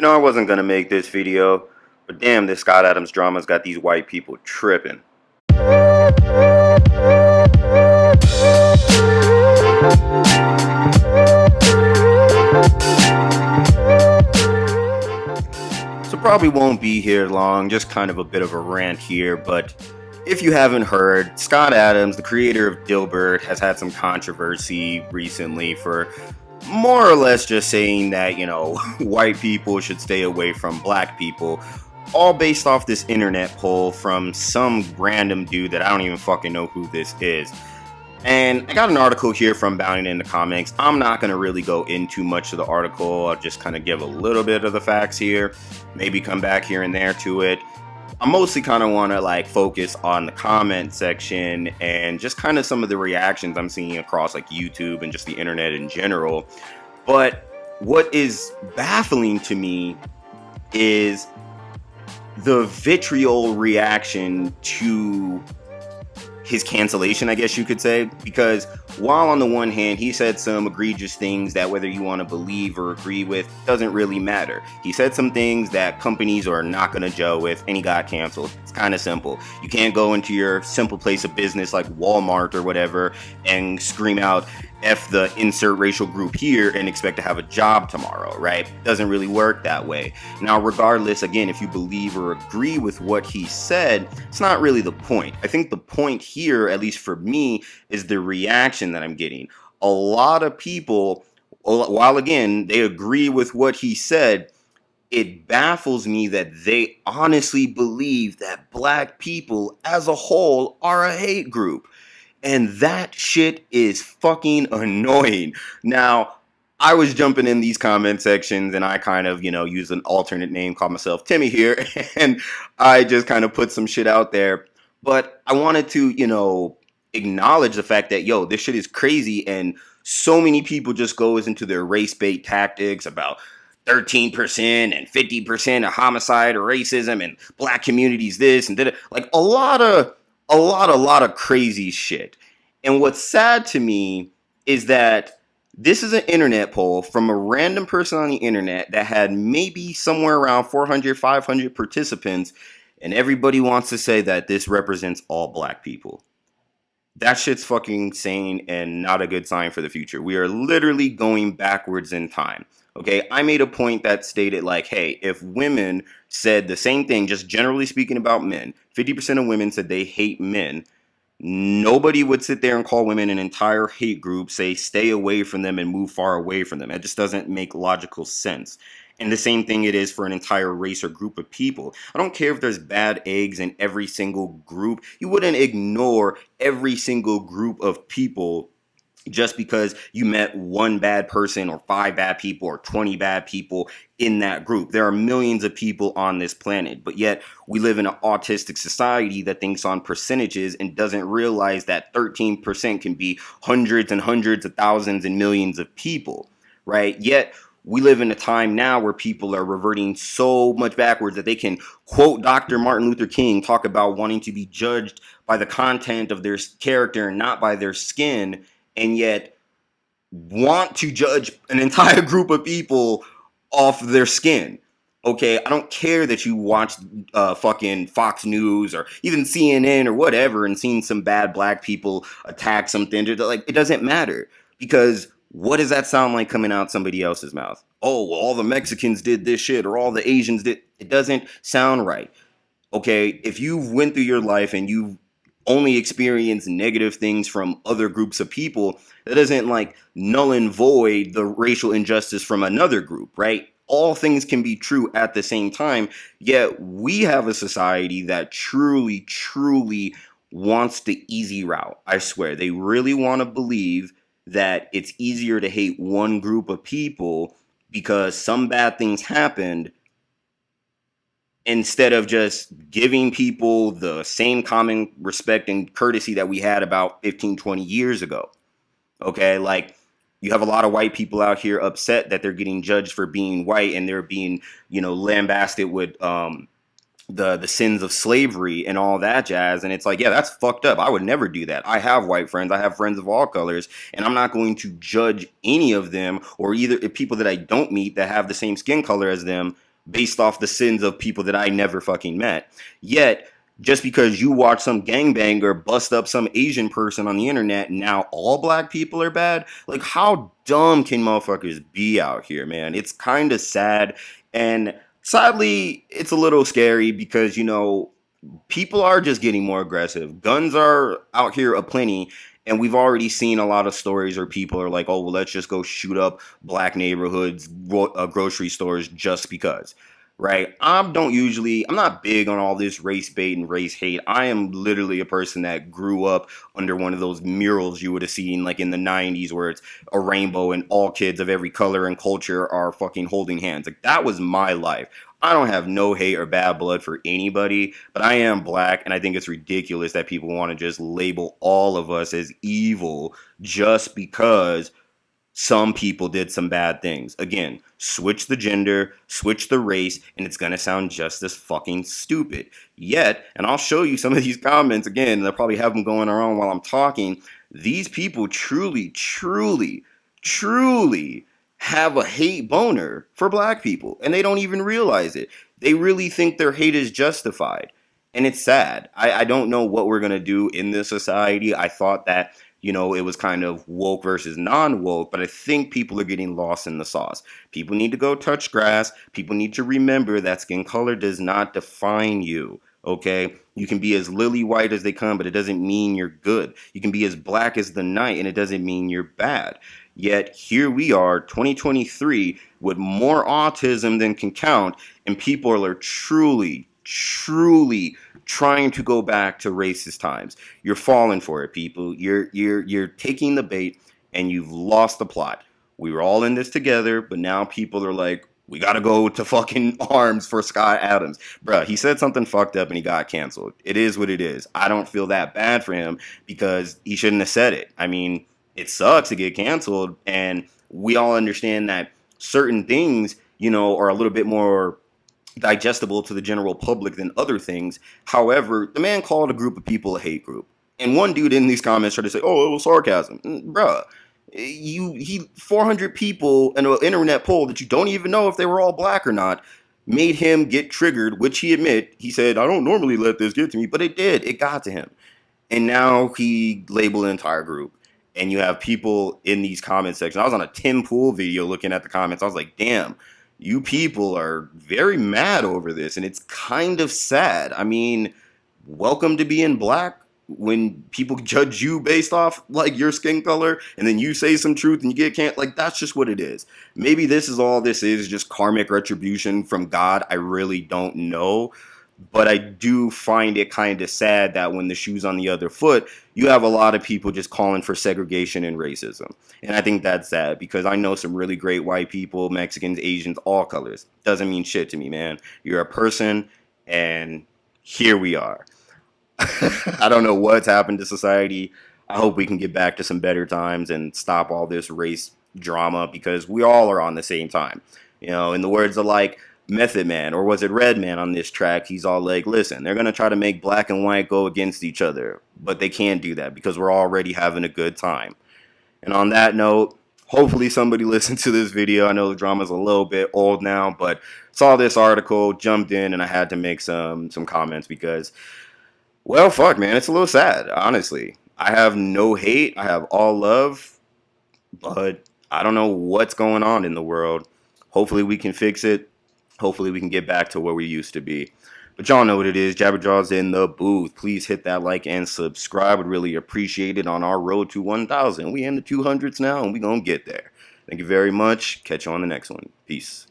I wasn't gonna make this video, but damn, this Scott Adams drama's got these white people tripping. So probably won't be here long, just kind of a bit of a rant here, but if you haven't heard, Scott Adams, the creator of Dilbert, has had some controversy recently for more or less just saying that, white people should stay away from black people, all based off this internet poll from some random dude that I don't even fucking know who this is. And I got an article here from Bounty in the Comics. I'm not going to really go into much of the article. I'll just kind of give a little bit of the facts here, maybe come back here and there to it. I mostly kind of want to focus on the comment section and just kind of some of the reactions I'm seeing across YouTube and just the internet in general. But what is baffling to me is the vitriol reaction to his cancellation, I guess you could say, because while on the one hand he said some egregious things that whether you want to believe or agree with doesn't really matter. He said some things that companies are not going to gel with, and he got canceled. It's kind of simple. You can't go into your simple place of business like Walmart or whatever and scream out F the insert racial group here and expect to have a job tomorrow, right? Doesn't really work that way. Now, regardless, again, if you believe or agree with what he said, it's not really the point. I think the point here, at least for me, is the reaction that I'm getting. A lot of people, while again, they agree with what he said, it baffles me that they honestly believe that black people as a whole are a hate group. And that shit is fucking annoying. Now, I was jumping in these comment sections and I kind of, use an alternate name, call myself Timmy here, and I just kind of put some shit out there. But I wanted to, acknowledge the fact that, this shit is crazy and so many people just goes into their race bait tactics about 13% and 50% of homicide or racism and black communities this and that. Like a lot of crazy shit. And what's sad to me is that this is an internet poll from a random person on the internet that had maybe somewhere around 400, 500 participants, and everybody wants to say that this represents all black people. That shit's fucking insane and not a good sign for the future. We are literally going backwards in time. Okay, I made a point that stated hey, if women said the same thing, just generally speaking about men, 50% of women said they hate men, nobody would sit there and call women an entire hate group, say stay away from them and move far away from them. It just doesn't make logical sense. And the same thing it is for an entire race or group of people. I don't care if there's bad eggs in every single group. You wouldn't ignore every single group of people just because you met one bad person or 5 bad people or 20 bad people in that group. There are millions of people on this planet, but yet we live in an autistic society that thinks on percentages and doesn't realize that 13% can be hundreds and hundreds of thousands and millions of people, right? Yet we live in a time now where people are reverting so much backwards that they can quote Dr. Martin Luther King, talk about wanting to be judged by the content of their character and not by their skin, and yet want to judge an entire group of people off their skin. Okay, I don't care that you watched fucking Fox News or even CNN or whatever and seen some bad black people attack something. It doesn't matter, because what does that sound like coming out somebody else's mouth? Oh, well, all the Mexicans did this shit or all the Asians did. It doesn't sound right. Okay, if you've went through your life and you've only experience negative things from other groups of people, that doesn't null and void the racial injustice from another group, right? All things can be true at the same time, yet we have a society that truly, truly wants the easy route. I swear, they really want to believe that it's easier to hate one group of people because some bad things happened, instead of just giving people the same common respect and courtesy that we had about 15, 20 years ago. Okay, you have a lot of white people out here upset that they're getting judged for being white and they're being, lambasted with the sins of slavery and all that jazz. And it's yeah, that's fucked up. I would never do that. I have white friends. I have friends of all colors, and I'm not going to judge any of them or either people that I don't meet that have the same skin color as them based off the sins of people that I never fucking met. Yet, just because you watch some gangbanger bust up some Asian person on the internet, now all black people are bad? Like, how dumb can motherfuckers be out here, man? It's kind of sad. And sadly, it's a little scary because, people are just getting more aggressive. Guns are out here aplenty, and we've already seen a lot of stories where people are like, "Oh, well, let's just go shoot up black neighborhoods, grocery stores, just because." Right? I'm not big on all this race bait and race hate. I am literally a person that grew up under one of those murals you would have seen like in the 90s where it's a rainbow and all kids of every color and culture are fucking holding hands. Like, that was my life. I don't have no hate or bad blood for anybody, but I am black, and I think it's ridiculous that people want to just label all of us as evil just because some people did some bad things. Again, switch the gender, switch the race, and it's going to sound just as fucking stupid. Yet, and I'll show you some of these comments again, they'll probably have them going around while I'm talking. These people truly, truly, truly have a hate boner for black people, and they don't even realize it. They really think their hate is justified, and it's sad. I don't know what we're going to do in this society. I thought that it was kind of woke versus non-woke, but I think people are getting lost in the sauce. People need to go touch grass. People need to remember that skin color does not define you, okay? You can be as lily white as they come, but it doesn't mean you're good. You can be as black as the night, and it doesn't mean you're bad. Yet here we are, 2023, with more autism than can count, and people are truly, truly trying to go back to racist times. You're falling for it, people. You're taking the bait, and you've lost the plot. We were all in this together, but now people are like, we gotta go to fucking arms for Scott Adams. Bruh, he said something fucked up and he got canceled. It is what it is. I don't feel that bad for him because he shouldn't have said it. I mean, it sucks to get canceled, and we all understand that certain things, are a little bit more digestible to the general public than other things. However, the man called a group of people a hate group. And one dude in these comments tried to say, "Oh, it was sarcasm." Bruh, 400 people in an internet poll that you don't even know if they were all black or not made him get triggered, which he said, "I don't normally let this get to me," but it did. It got to him. And now he labeled an entire group. And you have people in these comment sections. I was on a Tim Pool video looking at the comments. I was like, damn, you people are very mad over this. And it's kind of sad. I mean, welcome to being black when people judge you based off like your skin color and then you say some truth and you get can't, like, that's just what it is. Maybe this is all this is, just karmic retribution from God. I really don't know. But I do find it kind of sad that when the shoe's on the other foot, you have a lot of people just calling for segregation and racism. And I think that's sad because I know some really great white people, Mexicans, Asians, all colors. Doesn't mean shit to me, man. You're a person, and here we are. I don't know what's happened to society. I hope we can get back to some better times and stop all this race drama because we all are on the same time. In the words of like Method Man, or was it Redman on this track, he's all like, listen, they're going to try to make black and white go against each other, but they can't do that because we're already having a good time. And on that note, hopefully somebody listened to this video. I know the drama's a little bit old now, but saw this article, jumped in, and I had to make some comments because, well, fuck, man, it's a little sad, honestly. I have no hate. I have all love, but I don't know what's going on in the world. Hopefully we can fix it. Hopefully we can get back to where we used to be. But y'all know what it is. Jabberjaw's in the booth. Please hit that like and subscribe. Would really appreciate it on our road to 1,000. We in the 200s now, and we gonna get there. Thank you very much. Catch you on the next one. Peace.